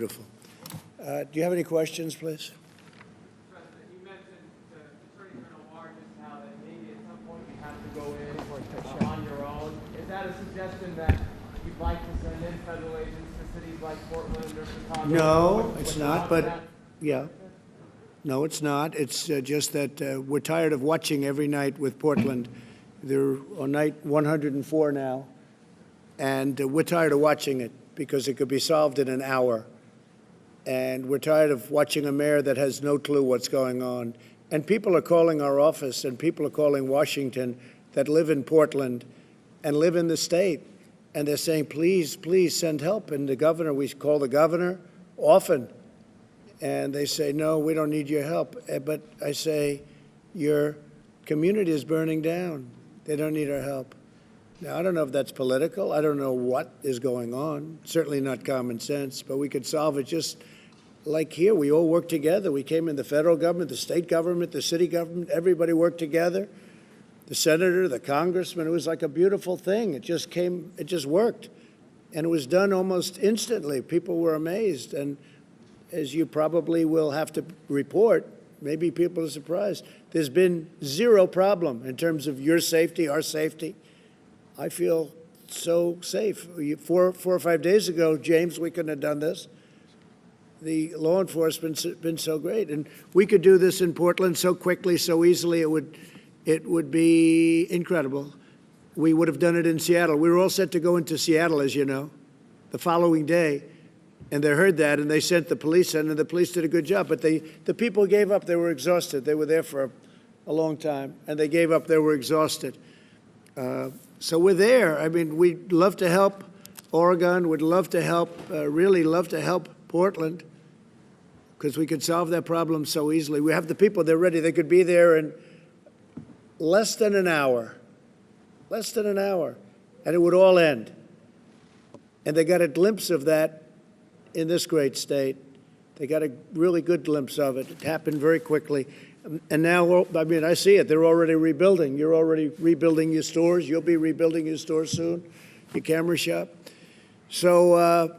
Beautiful. Do you have any questions, please? President, you mentioned to Attorney General Barr just how that maybe at some point you have to go in on your own. Is that a suggestion that you'd like to send in federal agents to cities like Portland or Chicago? No, it's not, but yeah. No, it's not. It's just that we're tired of watching every night with Portland. They're on night 104 now, and we're tired of watching it because it could be solved in an hour. And we're tired of watching a mayor that has no clue what's going on. And people are calling our office, and people are calling Washington that live in Portland and live in the state. And they're saying, please, please send help. And the governor, we call the governor often, and they say, no, we don't need your help. But I say, your community is burning down. They don't need our help. Now, I don't know if that's political. I don't know what is going on. Certainly not common sense, but we could solve it just like here. We all work together. We came in the federal government, the state government, the city government. Everybody worked together. The senator, the congressman. It was like a beautiful thing. It just came, it just worked. And it was done almost instantly. People were amazed. And as you probably will have to report, maybe people are surprised, there's been zero problem in terms of your safety, our safety. I feel so safe. 4 or 5 days ago, James, we couldn't have done this. The law enforcement's been so great. And we could do this in Portland so quickly, so easily, it would be incredible. We would have done it in Seattle. We were all set to go into Seattle, as you know, the following day. And they heard that, and they sent the police in, and the police did a good job. But the people gave up. They were exhausted. They were there for a long time, and they gave up. They were exhausted. So we're there. I mean, we'd love to help Oregon. We'd love to help, really love to help Portland, because we could solve that problem so easily. We have the people. They're ready. They could be there in less than an hour. Less than an hour. And it would all end. And they got a glimpse of that in this great state. They got a really good glimpse of it. It happened very quickly. And now, I mean, I see it. They're already rebuilding. You're already rebuilding your stores. You'll be rebuilding your stores soon, your camera shop. So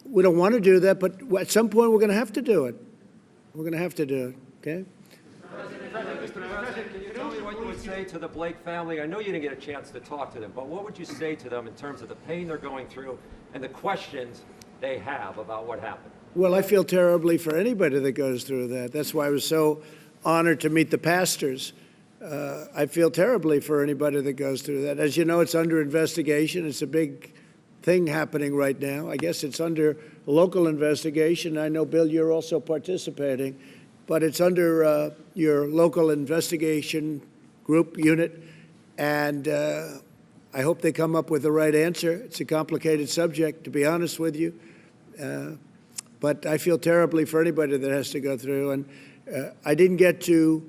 we don't want to do that, but at some point we're going to have to do it. We're going to have to do it, okay? Mr. President, can you tell me what you would say to the Blake family? I know you didn't get a chance to talk to them, but what would you say to them in terms of the pain they're going through and the questions they have about what happened? Well, I feel terribly for anybody that goes through that. That's why I was so honored to meet the pastors. I feel terribly for anybody that goes through that. As you know, it's under investigation. It's a big thing happening right now. I guess it's under local investigation. I know, Bill, you're also participating, but it's under your local investigation group unit, and I hope they come up with the right answer. It's a complicated subject, to be honest with you. But I feel terribly for anybody that has to go through. And I didn't get to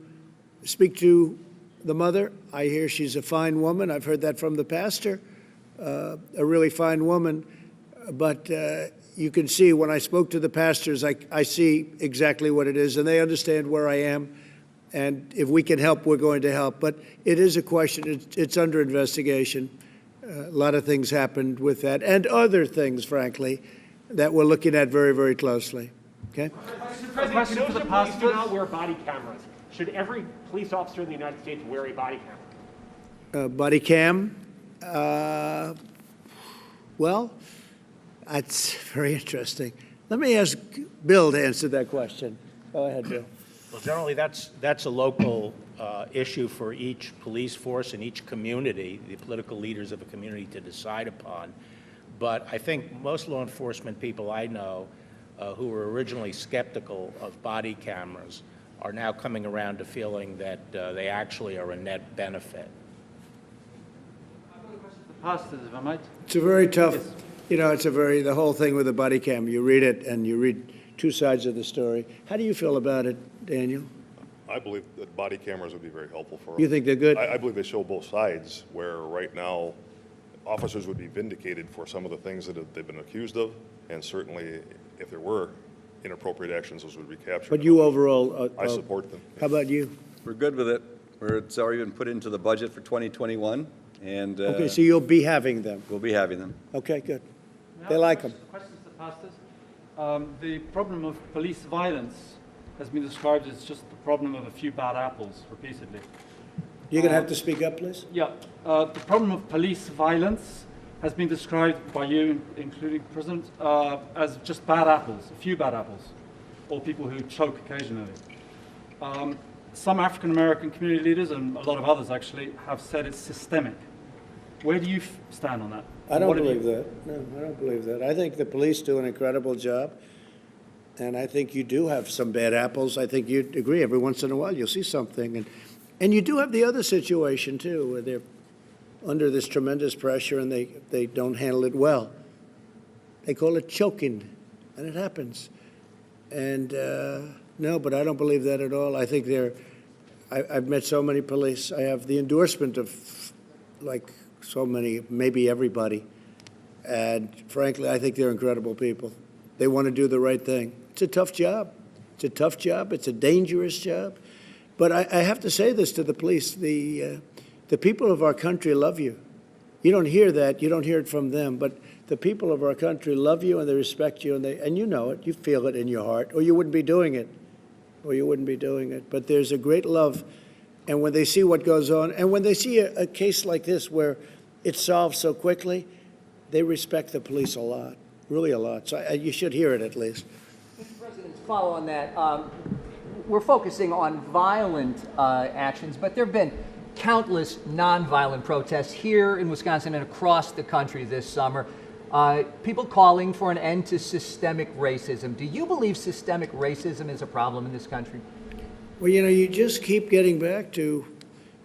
speak to the mother. I hear she's a fine woman. I've heard that from the pastor, a really fine woman. But you can see when I spoke to the pastors, I see exactly what it is, and they understand where I am. And if we can help, we're going to help. But it is a question. It's under investigation. A lot of things happened with that, and other things, frankly, that we're looking at very, very closely. Okay? Mr. President, Kenosha police do not wear body cameras. Should every police officer in the United States wear a body camera? Body cam? Well, that's very interesting. Let me ask Bill to answer that question. Go ahead, Bill. Well, generally, that's a local issue for each police force and each community, the political leaders of a community, to decide upon. But I think most law enforcement people I know who were originally skeptical of body cameras are now coming around to feeling that they actually are a net benefit. Pastors, if I might. It's a very tough, you know, the whole thing with the body cam, you read it and you read two sides of the story. How do you feel about it, Daniel? I believe that body cameras would be very helpful for us. You think they're good? I believe they show both sides, where right now officers would be vindicated for some of the things that they've been accused of, and certainly if there were inappropriate actions, those would be captured. But you overall... I support them. How about you? We're good with it. It's already been put into the budget for 2021, and Okay, so you'll be having them. we'll be having them. Okay, good. They like them. Questions to pastors? The problem of police violence has been described as just the problem of a few bad apples repeatedly. You're going to have to speak up, please. Yeah, the problem of police violence has been described by you, including the President, as just bad apples, a few bad apples, or people who choke occasionally. Some African American community leaders, and a lot of others actually, have said it's systemic. Where do you stand on that? I don't believe that. No, I don't believe that. I think the police do an incredible job, and I think you do have some bad apples. I think you'd agree every once in a while you'll see something. And you do have the other situation, too, where they're under this tremendous pressure and they don't handle it well. They call it choking, and it happens. And no, but I don't believe that at all. I think I've met so many police. I have the endorsement of, like, so many, maybe everybody. And frankly, I think they're incredible people. They want to do the right thing. It's a tough job. It's a tough job. It's a dangerous job. But I have to say this to the police. The people of our country love you. You don't hear that. You don't hear it from them. But the people of our country love you and they respect you. And you know it. You feel it in your heart. Or you wouldn't be doing it. Or you wouldn't be doing it. But there's a great love. And when they see what goes on, and when they see a case like this where it's solved so quickly, they respect the police a lot, really a lot. So you should hear it at least. Mr. President, to follow on that, we're focusing on violent actions, but there have been countless nonviolent protests here in Wisconsin and across the country this summer. People calling for an end to systemic racism. Do you believe systemic racism is a problem in this country? Well, you know, you just keep getting back to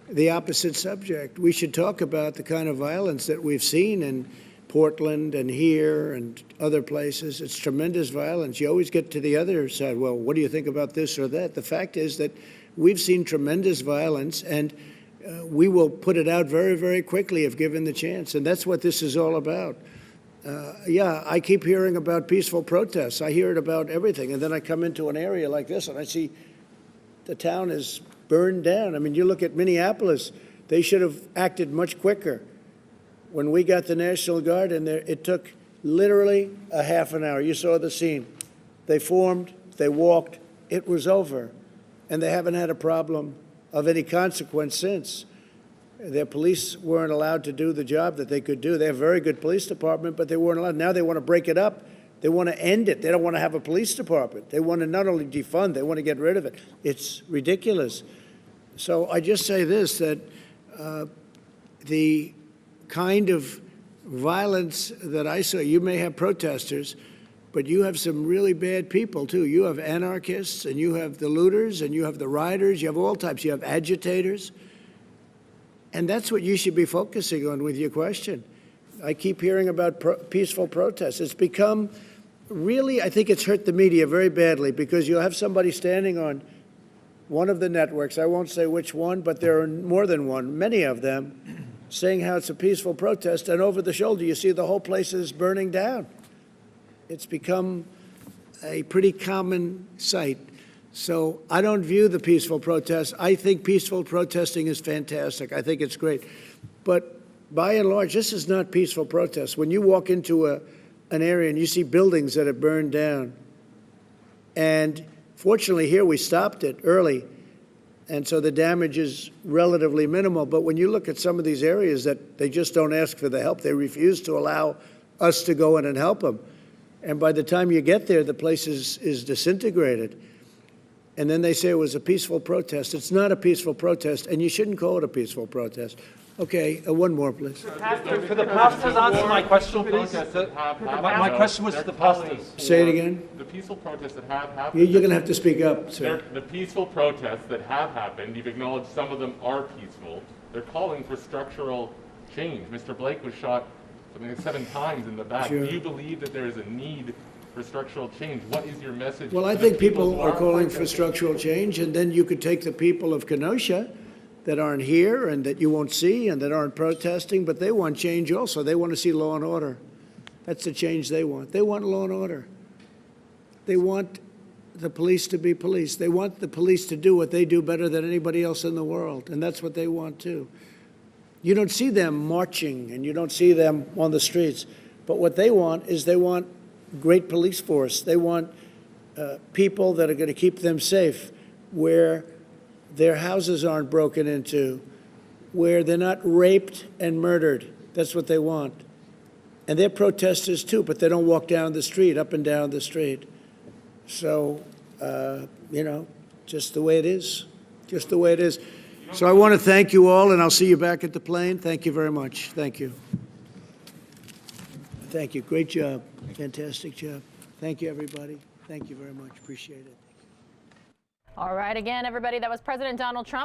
the opposite subject. We should talk about the kind of violence that we've seen in Portland and here and other places. It's tremendous violence. You always get to the other side. Well, what do you think about this or that? The fact is that we've seen tremendous violence, and we will put it out very, very quickly if given the chance. And that's what this is all about. Yeah, I keep hearing about peaceful protests. I hear it about everything. And then I come into an area like this and I see the town is burned down. I mean, you look at Minneapolis, they should have acted much quicker. When we got the National Guard in there, it took literally a half an hour. You saw the scene. They formed, they walked, it was over. And they haven't had a problem of any consequence since. Their police weren't allowed to do the job that they could do. They have a very good police department, but they weren't allowed. Now they want to break it up. They want to end it. They don't want to have a police department. They want to not only defund, they want to get rid of it. It's ridiculous. So I just say this, that the kind of violence that I saw, you may have protesters, but you have some really bad people, too. You have anarchists, and you have the looters, and you have the rioters. You have all types. You have agitators. And that's what you should be focusing on with your question. I keep hearing about peaceful protests. It's become really, I think it's hurt the media very badly, because you'll have somebody standing on one of the networks, I won't say which one, but there are more than one, many of them, saying how it's a peaceful protest, and over the shoulder you see the whole place is burning down. It's become a pretty common sight. So I don't view the peaceful protests. I think peaceful protesting is fantastic. I think it's great. But by and large, this is not peaceful protest. When you walk into an area and you see buildings that are burned down, and fortunately here we stopped it early, and so the damage is relatively minimal. But when you look at some of these areas that they just don't ask for the help, they refuse to allow us to go in and help them. And by the time you get there, the place is disintegrated. And then they say it was a peaceful protest. It's not a peaceful protest, and you shouldn't call it a peaceful protest. Okay, one more, please. For the pastors, answer my question, please. My question was to the pastors. Say it again. The peaceful protests that have happened. You're going to have to speak up, sir. The peaceful protests that have happened, you've acknowledged some of them are peaceful. They're calling for structural change. Mr. Blake was shot something like 7 times in the back. Sure. Do you believe that there is a need for structural change? What is your message? Well, I think people are calling for structural change, and then you could take the people of Kenosha that aren't here and that you won't see and that aren't protesting, but they want change also. They want to see law and order. That's the change they want. They want law and order. They want the police to be police. They want the police to do what they do better than anybody else in the world, and that's what they want too. You don't see them marching and you don't see them on the streets, but what they want is they want great police force. They want people that are going to keep them safe, where their houses aren't broken into, where they're not raped and murdered. That's what they want. And they're protesters too, but they don't walk down the street, up and down the street. So, you know, just the way it is, just the way it is. So I want to thank you all, and I'll see you back at the plane. Thank you very much. Thank you. Thank you. Great job. Fantastic job. Thank you, everybody. Thank you very much. Appreciate it. All right, again, everybody, that was President Donald Trump.